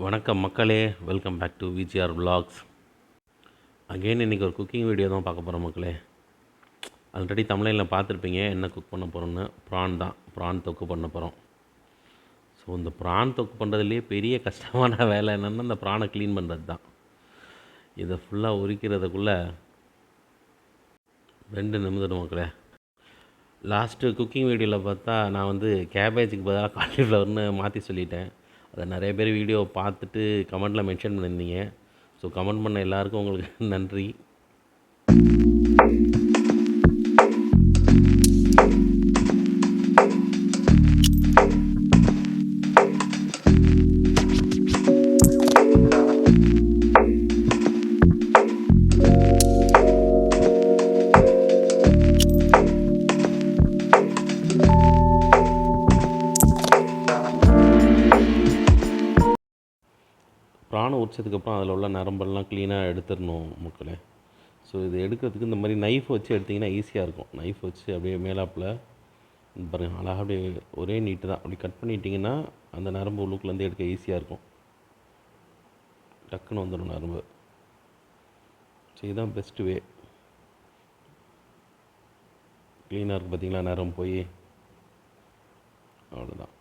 வணக்கம் மக்களே, welcome back to VGR vlogs. Again இன்றைக்கி ஒரு குக்கிங் வீடியோ தான் பார்க்க போகிறோம் மக்களே. ஆல்ரெடி தமிழில் பார்த்துருப்பீங்க என்ன குக் பண்ண போகிறோன்னு. ப்ரான் தொக்கு பண்ண போகிறோம். ஸோ இந்த ப்ரான் தொக்கு பண்ணுறதுலேயே பெரிய கஷ்டமான வேலை என்னென்னா இந்த ப்ரானை க்ளீன் பண்ணுறது தான். இதை ஃபுல்லாக உரிக்கிறதுக்குள்ளே 2 நிமிடம் மக்களே. லாஸ்ட்டு குக்கிங் வீடியோவில் பார்த்தா நான் வந்து கேபேஜுக்கு பதிலாக காலிஃப்ளவர்னு மாற்றி சொல்லிட்டேன். அதை நிறைய பேர் வீடியோவை பார்த்துட்டு கமெண்ட்டில் மென்ஷன் பண்ணியிருந்தீங்க. ஸோ கமெண்ட் பண்ண எல்லாருக்கும் உங்களுக்கு நன்றி. ப்ரானை உரிச்சதுக்கப்புறம் அதில் உள்ள நரம்பெல்லாம் க்ளீனாக எடுத்துடணும் மக்களே. ஸோ இது எடுக்கிறதுக்கு இந்த மாதிரி நைஃப் வச்சு எடுத்திங்கன்னா ஈஸியாக இருக்கும். நைஃப் வச்சு அப்படியே மேலாப்பில் பாருங்கள், அழகாக அப்படியே ஒரே நீட்டு தான் அப்படி கட் பண்ணிட்டிங்கன்னா அந்த நரம்பு உள்ளுக்குலேருந்து எடுக்க ஈஸியாக இருக்கும். டக்குன்னு வந்துடும் நரம்பு. ஸோ இதுதான் பெஸ்ட்டு வே. க்ளீனாக இருக்குது பார்த்திங்களா, நரம்பு போய். அவ்வளோதான்.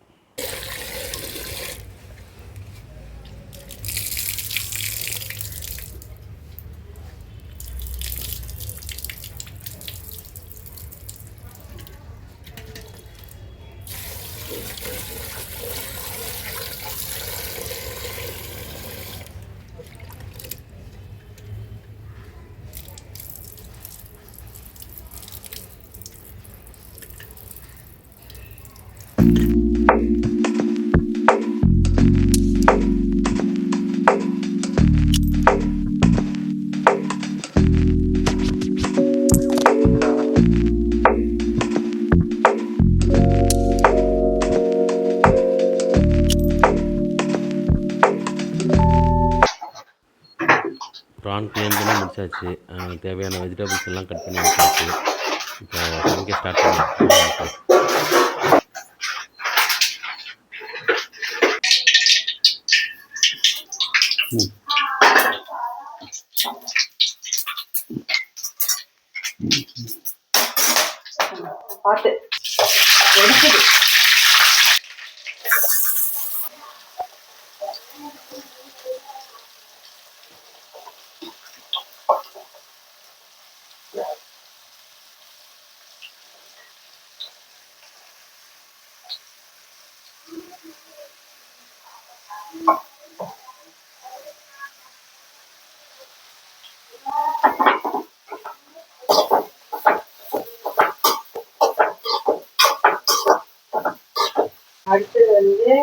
ப்ரான் க்ளீன் பண்ணி முடிச்சாச்சு. தேவையான வெஜிடபிள்ஸ் எல்லாம் கட் பண்ணி வச்சாச்சு. இப்போ சமைக்க ஸ்டார்ட் பண்ணலாம். பார்த்து எடுக்குது. அடுத்தது வந்து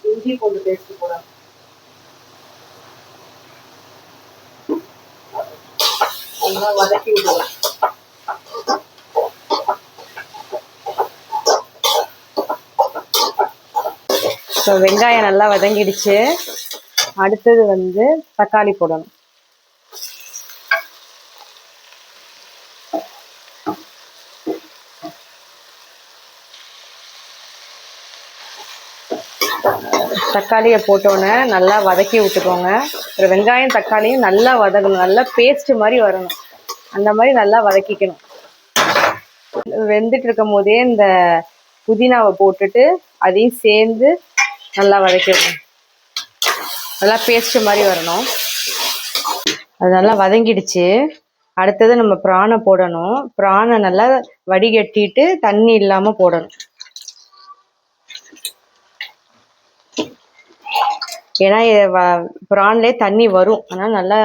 இஞ்சி பூண்டு பேஸ்ட் போடணும். நல்லா வதக்கி விடுவோம். ஸோ வெங்காயம் நல்லா வதங்கிடுச்சு. அடுத்தது வந்து தக்காளி போடணும். தக்காளியை போட்டோன்னே நல்லா வதக்கி விட்டுக்கோங்க. ஒரு வெங்காயம் தக்காளியும் நல்லா வதக்கணும், நல்லா பேஸ்ட் மாதிரி வரணும். அந்த மாதிரி நல்லா வதக்கிக்கணும். வெந்துட்டு இருக்கும் போதே இந்த புதினாவை போட்டுட்டு அதையும் சேர்ந்து நல்லா வதக்கிடணும். நல்லா பேஸ்ட் மாதிரி வரணும். அது நல்லா வதங்கிடுச்சு. அடுத்தது நம்ம ப்ரானை போடணும். ப்ரானை நல்லா வடிகட்டிட்டு தண்ணி இல்லாமல் போடணும். ஏன்னா ப்ரான்லேயே தண்ணி வரும், அதனால் நல்லா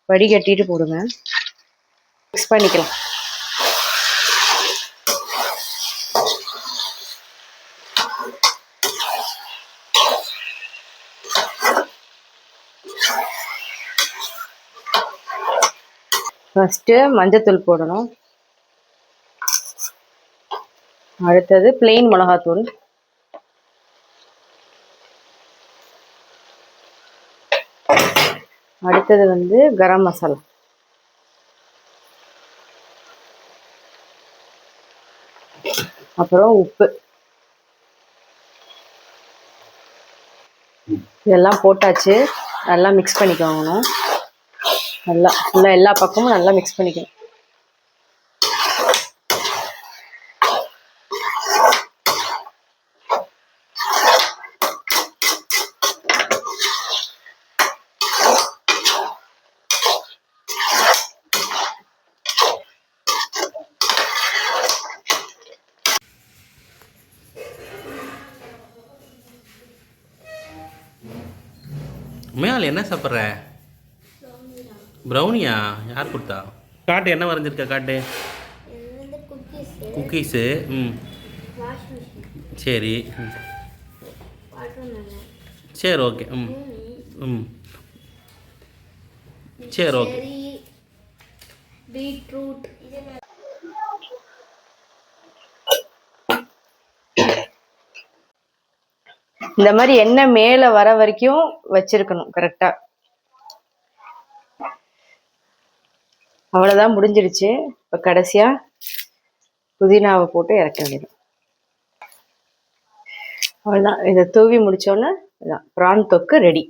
வடிகட்டிட்டு போடுங்க. மிக்ஸ் பண்ணிக்கலாம். ஃபஸ்ட்டு மஞ்சத்தூள் போடணும். அடுத்தது பிளெயின் மிளகாத்தூள். அடுத்தது வந்து கரம் மசாலா. அப்புறம் உப்பு. இதெல்லாம் போட்டாச்சு. நல்லா மிக்ஸ் பண்ணிக்கோங்கணும். நல்லா ஃபுல்லாக எல்லா பக்கமும் நல்லா மிக்ஸ் பண்ணிக்கணும். மேல் என்ன சாப்பிட்ற? ப்ரௌனியா? யார் கொடுத்தா? காட்டு, என்ன வரைஞ்சிருக்க காட்டு. குக்கீஸு. ம் சரி. சரி ஓகே. ம் ம் சரி ஓகே. பீட்ரூட். இந்த மாதிரி எண்ணெய் மேலே வர வரைக்கும் வச்சிருக்கணும் கரெக்டா. அவ்வளோதான், முடிஞ்சிருச்சு. இப்போ கடைசியா புதினாவை போட்டு இறக்க வேண்டியது. அவ்வளோதான். இதை தூவி முடிச்சோன்னே இதான் ப்ரான் தொக்கு ரெடி.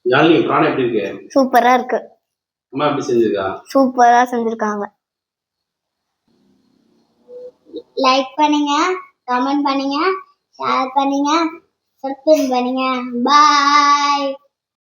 யாழினி, ப்ரான் எப்படி இருக்கு? சூப்பரா இருக்கு. அம்மா எப்படி செஞ்சிருக்கா? சூப்பரா செஞ்சிருக்காங்க. லைக் பண்ணுங்க, கமெண்ட் பண்ணுங்க, ஷேர் பண்ணுங்க, சப்ஸ்கிரைப் பண்ணுங்க. பாய்.